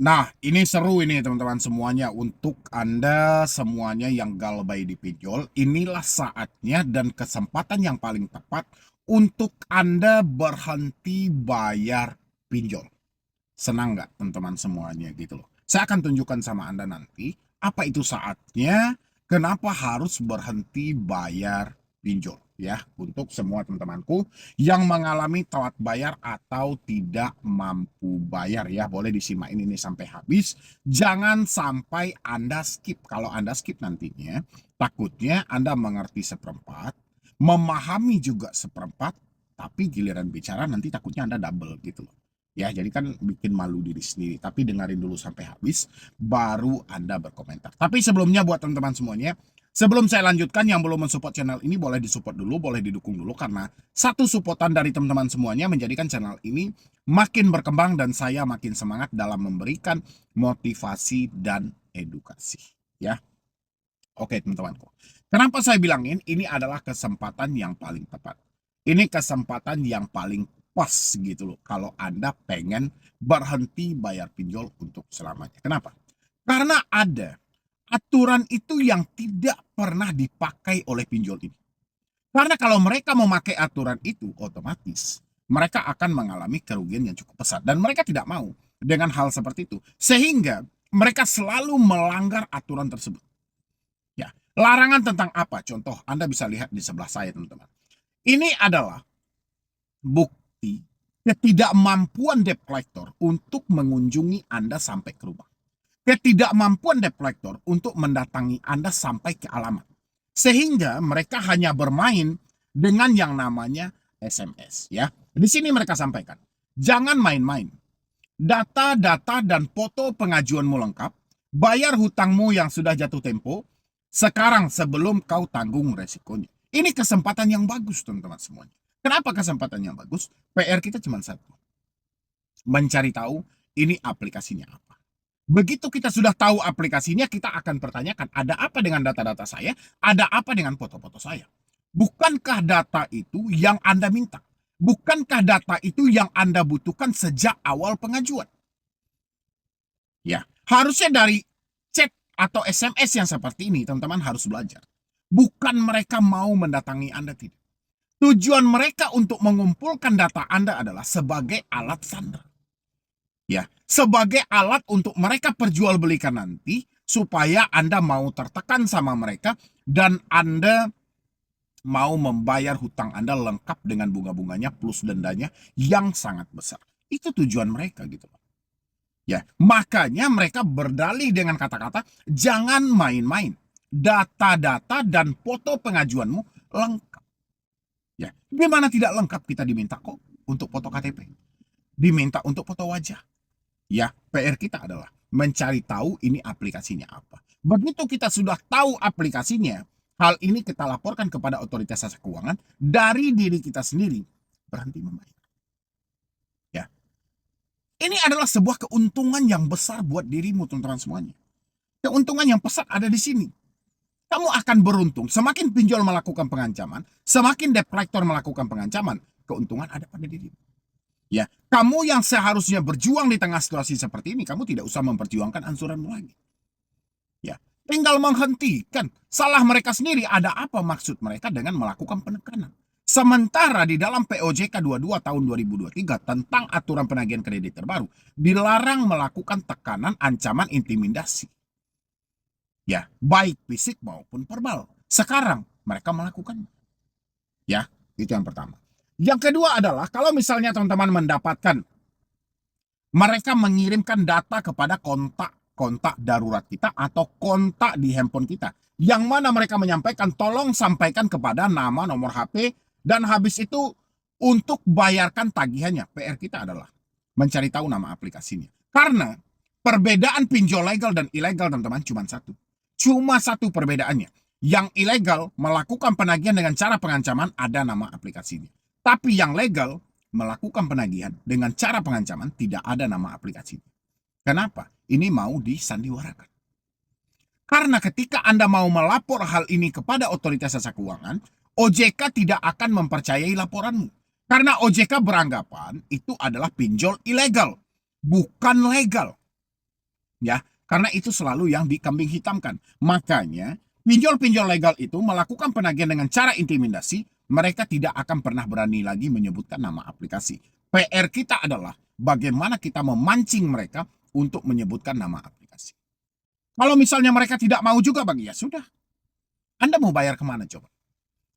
Nah, ini seru ini teman-teman semuanya untuk Anda semuanya yang galbay di pinjol. Inilah saatnya dan kesempatan yang paling tepat untuk Anda berhenti bayar pinjol. Senang nggak teman-teman semuanya gitu loh. Saya akan tunjukkan sama Anda nanti apa itu saatnya, kenapa harus berhenti bayar pinjol ya untuk semua teman-temanku yang mengalami telat bayar atau tidak mampu bayar ya. Boleh disimak ini sampai habis. Jangan sampai Anda skip. Kalau Anda skip nantinya takutnya Anda mengerti seperempat, memahami juga seperempat, tapi giliran bicara nanti takutnya Anda double gitu loh. Ya, jadi kan bikin malu diri sendiri. Tapi dengerin dulu sampai habis, baru Anda berkomentar. Tapi sebelumnya buat teman-teman semuanya, sebelum saya lanjutkan, yang belum mensupport channel ini boleh disupport dulu, boleh didukung dulu. Karena satu supportan dari teman-teman semuanya menjadikan channel ini makin berkembang dan saya makin semangat dalam memberikan motivasi dan edukasi. Ya, oke teman-temanku. Kenapa saya bilangin ini adalah kesempatan yang paling tepat? Ini kesempatan yang paling pas gitu loh. Kalau Anda pengen berhenti bayar pinjol untuk selamanya. Kenapa? Karena ada aturan itu yang tidak pernah dipakai oleh pinjol ini. Karena kalau mereka memakai aturan itu, otomatis mereka akan mengalami kerugian yang cukup besar. Dan mereka tidak mau dengan hal seperti itu. Sehingga mereka selalu melanggar aturan tersebut. Ya, larangan tentang apa? Contoh, Anda bisa lihat di sebelah saya, teman-teman. Ini adalah bukti ketidakmampuan debt collector untuk mengunjungi Anda sampai ke rumah. Ketidakmampuan debt collector untuk mendatangi Anda sampai ke alamat. Sehingga mereka hanya bermain dengan yang namanya SMS. Ya, di sini mereka sampaikan, jangan main-main. Data-data dan foto pengajuanmu lengkap, bayar hutangmu yang sudah jatuh tempo, sekarang sebelum kau tanggung resikonya. Ini kesempatan yang bagus teman-teman semuanya. Kenapa kesempatan yang bagus? PR kita cuma satu. Mencari tahu ini aplikasinya apa. Begitu kita sudah tahu aplikasinya, kita akan pertanyakan, ada apa dengan data-data saya? Ada apa dengan foto-foto saya? Bukankah data itu yang Anda minta? Bukankah data itu yang Anda butuhkan sejak awal pengajuan? Ya, harusnya dari chat atau SMS yang seperti ini, teman-teman harus belajar. Bukan mereka mau mendatangi Anda, tidak. Tujuan mereka untuk mengumpulkan data Anda adalah sebagai alat sandera. Ya, sebagai alat untuk mereka perjualbelikan nanti supaya Anda mau tertekan sama mereka dan Anda mau membayar hutang Anda lengkap dengan bunga-bunganya plus dendanya yang sangat besar. Itu tujuan mereka gitu. Ya, makanya mereka berdalih dengan kata-kata jangan main-main. Data-data dan foto pengajuanmu lengkap. Ya, gimana tidak lengkap kita diminta kok untuk foto KTP. Diminta untuk foto wajah. Ya, PR kita adalah mencari tahu ini aplikasinya apa. Begitu kita sudah tahu aplikasinya, hal ini kita laporkan kepada otoritas jasa keuangan dari diri kita sendiri. Berhenti membayar. Ya, ini adalah sebuah keuntungan yang besar buat dirimu, teman-teman semuanya. Keuntungan yang besar ada di sini. Kamu akan beruntung. Semakin pinjol melakukan pengancaman, semakin debt collector melakukan pengancaman, keuntungan ada pada dirimu. Ya, kamu yang seharusnya berjuang di tengah situasi seperti ini, kamu tidak usah memperjuangkan ansuranmu lagi. Ya, tinggal menghentikan. Salah mereka sendiri. Ada apa maksud mereka dengan melakukan penekanan? Sementara di dalam POJK 22 tahun 2023 tentang aturan penagihan kredit terbaru, dilarang melakukan tekanan, ancaman, intimidasi. Ya, baik fisik maupun verbal. Sekarang mereka melakukan. Ya, itu yang pertama. Yang kedua adalah kalau misalnya teman-teman mendapatkan mereka mengirimkan data kepada kontak darurat kita atau kontak di handphone kita. Yang mana mereka menyampaikan tolong sampaikan kepada nama, nomor HP, dan habis itu untuk bayarkan tagihannya. PR kita adalah mencari tahu nama aplikasinya. Karena perbedaan pinjol legal dan ilegal teman-teman cuma satu. Cuma satu perbedaannya. Yang ilegal melakukan penagihan dengan cara pengancaman ada nama aplikasinya. Tapi yang legal melakukan penagihan dengan cara pengancaman tidak ada nama aplikasinya. Kenapa? Ini mau disandiwarakan. Karena ketika Anda mau melapor hal ini kepada otoritas jasa keuangan, OJK tidak akan mempercayai laporanmu. Karena OJK beranggapan itu adalah pinjol ilegal, bukan legal. Ya, karena itu selalu yang dikambing hitamkan. Makanya, pinjol-pinjol legal itu melakukan penagihan dengan cara intimidasi, mereka tidak akan pernah berani lagi menyebutkan nama aplikasi. PR kita adalah bagaimana kita memancing mereka untuk menyebutkan nama aplikasi. Kalau misalnya mereka tidak mau juga, Bang, ya sudah. Anda mau bayar kemana coba?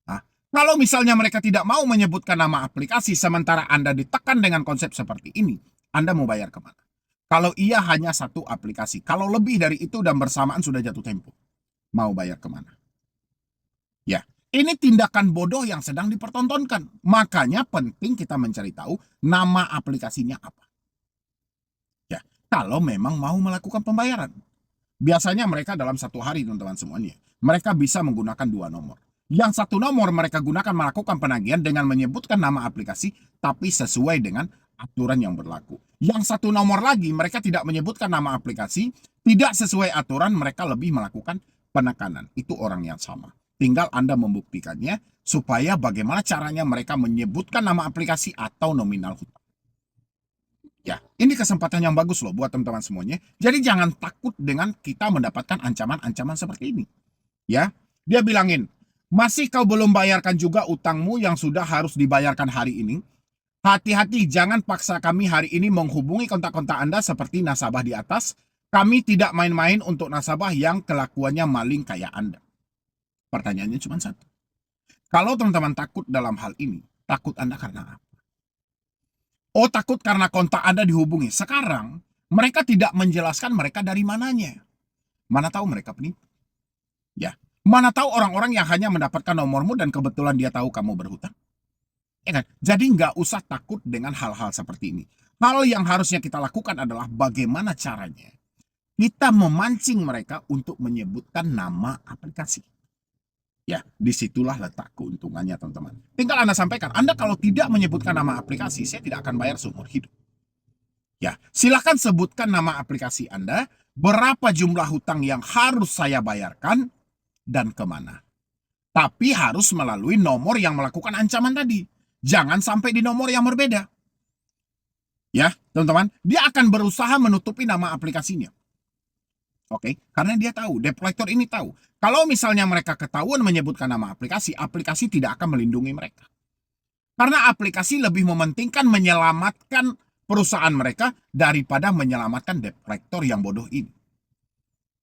Nah, kalau misalnya mereka tidak mau menyebutkan nama aplikasi sementara Anda ditekan dengan konsep seperti ini, Anda mau bayar kemana? Kalau iya hanya satu aplikasi, kalau lebih dari itu dan bersamaan sudah jatuh tempo, mau bayar kemana? Ya, ini tindakan bodoh yang sedang dipertontonkan. Makanya penting kita mencari tahu nama aplikasinya apa. Ya, kalau memang mau melakukan pembayaran. Biasanya mereka dalam satu hari, teman-teman semuanya, mereka bisa menggunakan dua nomor. Yang satu nomor mereka gunakan melakukan penagihan dengan menyebutkan nama aplikasi, tapi sesuai dengan aturan yang berlaku. Yang satu nomor lagi, mereka tidak menyebutkan nama aplikasi, tidak sesuai aturan, mereka lebih melakukan penekanan. Itu orang yang sama. Tinggal Anda membuktikannya, supaya bagaimana caranya mereka menyebutkan nama aplikasi atau nominal hutang. Ya, ini kesempatan yang bagus loh buat teman-teman semuanya. Jadi jangan takut dengan kita mendapatkan ancaman-ancaman seperti ini. Ya, dia bilangin, masih kau belum bayarkan juga utangmu yang sudah harus dibayarkan hari ini? Hati-hati, jangan paksa kami hari ini menghubungi kontak-kontak Anda seperti nasabah di atas. Kami tidak main-main untuk nasabah yang kelakuannya maling kayak Anda. Pertanyaannya cuma satu. Kalau teman-teman takut dalam hal ini, takut Anda karena apa? Oh, takut karena kontak Anda dihubungi. Sekarang, mereka tidak menjelaskan mereka dari mananya. Mana tahu mereka penipu. Ya, mana tahu orang-orang yang hanya mendapatkan nomormu dan kebetulan dia tahu kamu berhutang. Ya kan? Jadi nggak usah takut dengan hal-hal seperti ini. Hal yang harusnya kita lakukan adalah bagaimana caranya kita memancing mereka untuk menyebutkan nama aplikasi. Ya, disitulah letak keuntungannya, teman-teman. Tinggal Anda sampaikan, Anda kalau tidak menyebutkan nama aplikasi, saya tidak akan bayar seumur hidup. Ya, silakan sebutkan nama aplikasi Anda, berapa jumlah hutang yang harus saya bayarkan, dan kemana. Tapi harus melalui nomor yang melakukan ancaman tadi. Jangan sampai di nomor yang berbeda. Ya, teman-teman, dia akan berusaha menutupi nama aplikasinya. Oke, karena dia tahu, debt collector ini tahu. Kalau misalnya mereka ketahuan menyebutkan nama aplikasi, aplikasi tidak akan melindungi mereka. Karena aplikasi lebih mementingkan menyelamatkan perusahaan mereka daripada menyelamatkan debt collector yang bodoh ini.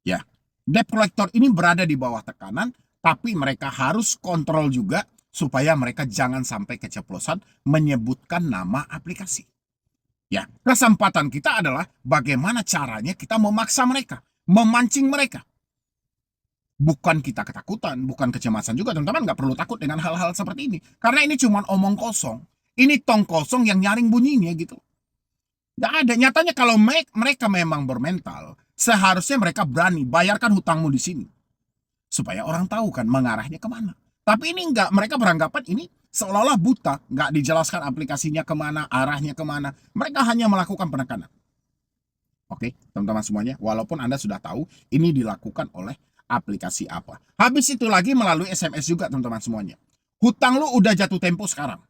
Ya, debt collector ini berada di bawah tekanan, tapi mereka harus kontrol juga supaya mereka jangan sampai keceplosan menyebutkan nama aplikasi. Ya, kesempatan kita adalah bagaimana caranya kita memaksa mereka, memancing mereka. Bukan kita ketakutan, bukan kecemasan juga, teman-teman nggak perlu takut dengan hal-hal seperti ini. Karena ini cuma omong kosong. Ini tong kosong yang nyaring bunyinya gitu. Nggak ada. Nyatanya kalau mereka memang bermental, seharusnya mereka berani bayarkan hutangmu di sini. Supaya orang tahu kan mengarahnya kemana. Tapi ini nggak, mereka beranggapan ini seolah-olah buta, nggak dijelaskan aplikasinya kemana, arahnya kemana. Mereka hanya melakukan penekanan. Oke, teman-teman semuanya, walaupun Anda sudah tahu ini dilakukan oleh aplikasi apa. Habis itu lagi melalui SMS juga, teman-teman semuanya. Hutang lu udah jatuh tempo sekarang.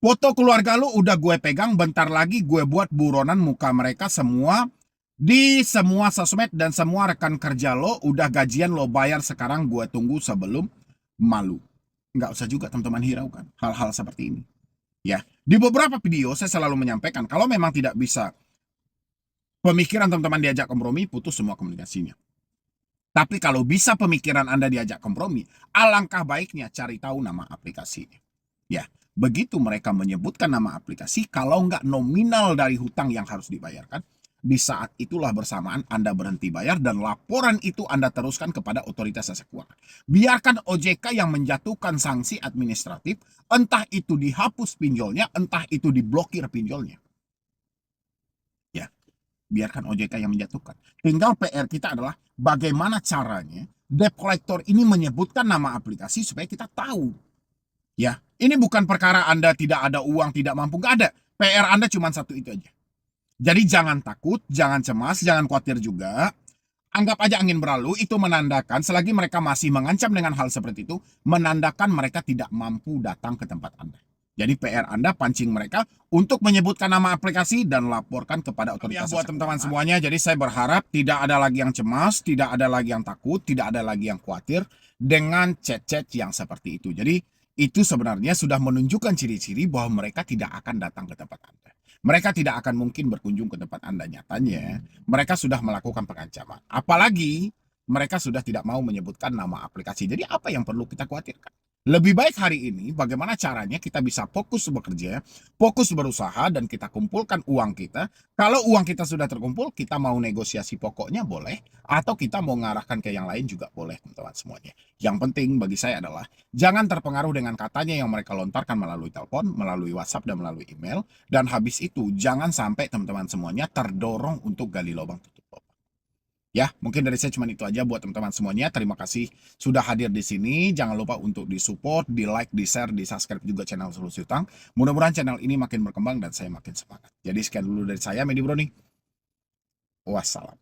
Foto keluarga lu udah gue pegang, bentar lagi gue buat buronan muka mereka semua di semua sosmed dan semua rekan kerja lo, udah gajian lo bayar sekarang, gue tunggu sebelum malu. Nggak usah juga teman-teman hiraukan hal-hal seperti ini. Ya, di beberapa video saya selalu menyampaikan kalau memang tidak bisa pemikiran teman-teman diajak kompromi, putus semua komunikasinya. Tapi kalau bisa pemikiran Anda diajak kompromi, alangkah baiknya cari tahu nama aplikasinya. Ya, begitu mereka menyebutkan nama aplikasi, kalau nggak nominal dari hutang yang harus dibayarkan, di saat itulah bersamaan Anda berhenti bayar dan laporan itu Anda teruskan kepada otoritas jasa keuangan. Biarkan OJK yang menjatuhkan sanksi administratif, entah itu dihapus pinjolnya, entah itu diblokir pinjolnya. Ya, biarkan OJK yang menjatuhkan. Tinggal PR kita adalah bagaimana caranya debt collector ini menyebutkan nama aplikasi supaya kita tahu. Ya, ini bukan perkara Anda tidak ada uang, tidak mampu, nggak ada. PR Anda cuma satu itu aja. Jadi jangan takut, jangan cemas, jangan khawatir juga. Anggap aja angin berlalu, itu menandakan selagi mereka masih mengancam dengan hal seperti itu, menandakan mereka tidak mampu datang ke tempat Anda. Jadi PR Anda pancing mereka untuk menyebutkan nama aplikasi dan laporkan kepada otoritas. Buat teman-teman semuanya, jadi saya berharap tidak ada lagi yang cemas, tidak ada lagi yang takut, tidak ada lagi yang khawatir dengan chat-chat yang seperti itu. Jadi itu sebenarnya sudah menunjukkan ciri-ciri bahwa mereka tidak akan datang ke tempat Anda. Mereka tidak akan mungkin berkunjung ke tempat Anda. Nyatanya, mereka sudah melakukan pengancaman. Apalagi mereka sudah tidak mau menyebutkan nama aplikasi. Jadi apa yang perlu kita khawatirkan? Lebih baik hari ini bagaimana caranya kita bisa fokus bekerja, fokus berusaha, dan kita kumpulkan uang kita. Kalau uang kita sudah terkumpul, kita mau negosiasi pokoknya boleh, atau kita mau ngarahkan ke yang lain juga boleh, teman-teman semuanya. Yang penting bagi saya adalah jangan terpengaruh dengan katanya yang mereka lontarkan melalui telepon, melalui WhatsApp, dan melalui email. Dan habis itu jangan sampai teman-teman semuanya terdorong untuk gali lubang tutup lubang. Ya, mungkin dari saya cuma itu aja buat teman-teman semuanya. Terima kasih sudah hadir di sini. Jangan lupa untuk di-support, di-like, di-share, di-subscribe juga channel Solusi Utang. Mudah-mudahan channel ini makin berkembang dan saya makin semangat. Jadi sekian dulu dari saya, Medi Broni. Wassalam.